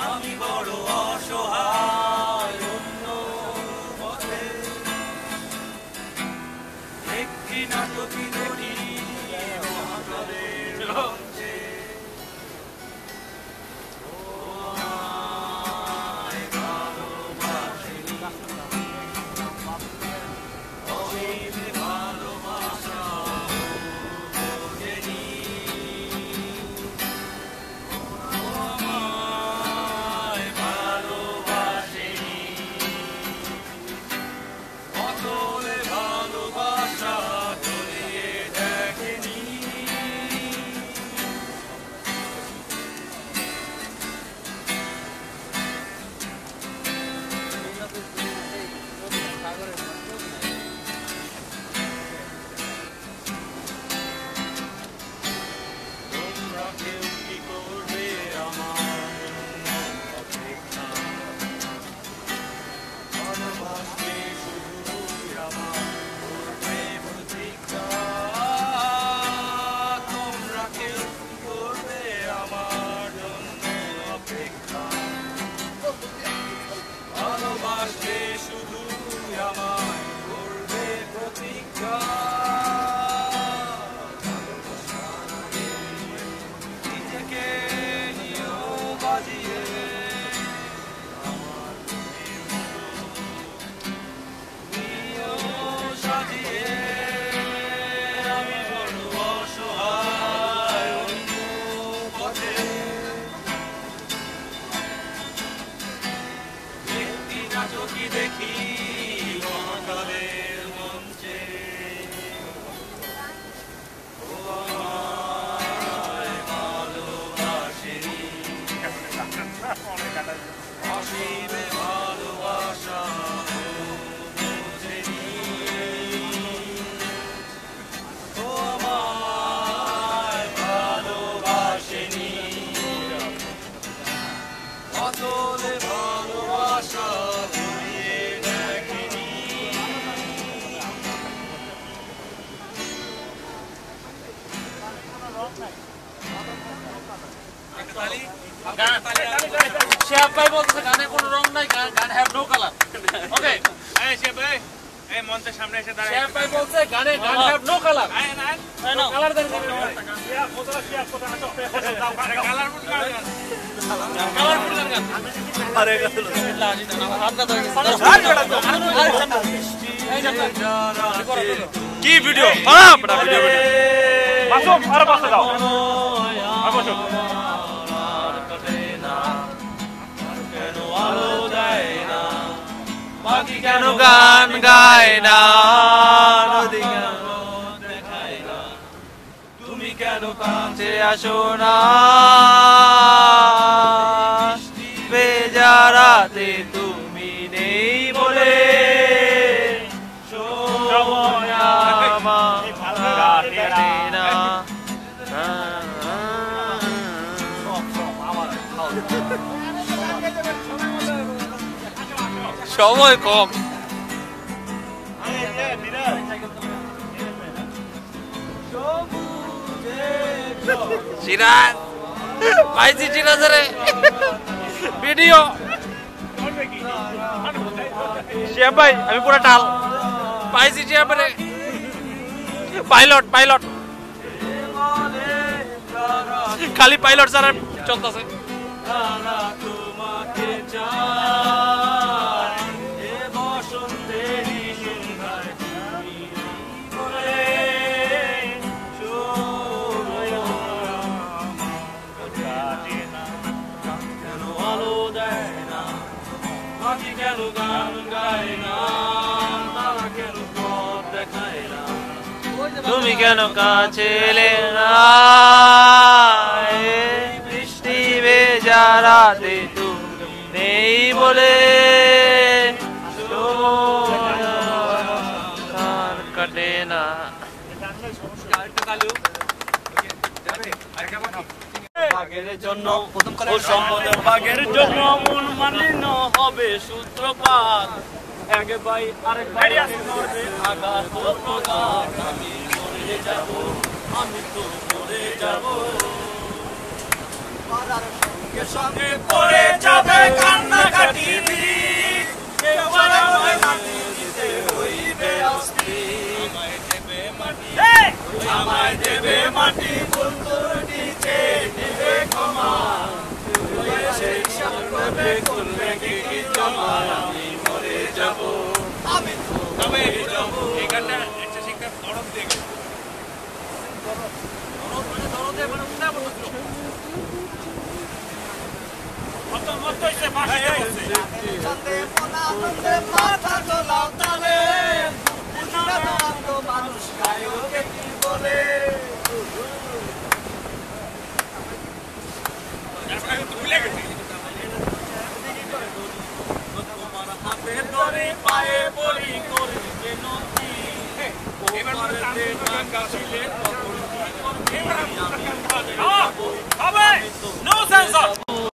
আমি বড় অসহায় অন্য পথে একটি নাটকই দেখি মহাকালের লঞ্চে দেখি মহাকালের মঞ্চে ভালোবাসেনি অসীমে ভালোবাসা বুঝেনি ও আমায় ভালোবাসেনি অতলে ভালোবাসা শেফ ভাই বলছে গানে কোনো রং নাই, গান হ্যাভ নো কালার। ওকে এই শেফ ভাই এই মঞ্চের সামনে এসে দাঁড়ায়। শেফ ভাই বলছে গানে গান have no colour. Colour then colourful গান কালারফুল গান আরে গেল কি ভিডিও বাপড়া ভিডিও মাসুম আর পাশে দাও মাসুম পাখি কেন গান গায় না, নদী কেন দেখায় না, তুমি কেন কাছে আসো না, বেজারাতে তুমি নেই বলে সময় আমার কাটে না। সময় কম। সিরাজ পাইছি সিরাজরে ভিডিও শেফ ভাই আমি পুরো টাল পাইছি শেফরে পাইলট পাইলট খালি পাইলট ছাড়া চলতেছে। তুমি কেন কাছে এলে না, বৃষ্টি ভেজা রাতে তুমি নেই বলে কাটে না। বাগের জন্য বাগের জন্য মন মালিন্য হবে সূত্রপাত, এক ভাই আরেক ভাই আঘাত আমি মরে যাব। আমি তো মরে যাব পাড়ার সঙ্গে সঙ্গে পড়ে যাবে কান্নাকাটি কেউ আমায় মাটি দিতে হইবে অস্থির আমায় দেবে মাটি আমায় দেবে মাটি ভুল ত্রুটিতে দিবে ক্ষমা সেই সামনে করবে কি জমা আমি মরে যাব আমি তো তবে এই গানটা একটা শিক্ষা দরদ দিয়ে গেছে। দরদে মানে উঠে বলছো মত হইছে মাটি বলছে চন্দে আনন্দে মাথা তোলাও তালে বুঝনা তো মানুষ গায়কে কি বলে তারপরে কিন্তু ভুলে গেছি। তোমার হাতে ধরে পায়ে পড়ি করি বিনতি এবার মনে হয় গান গাছিলে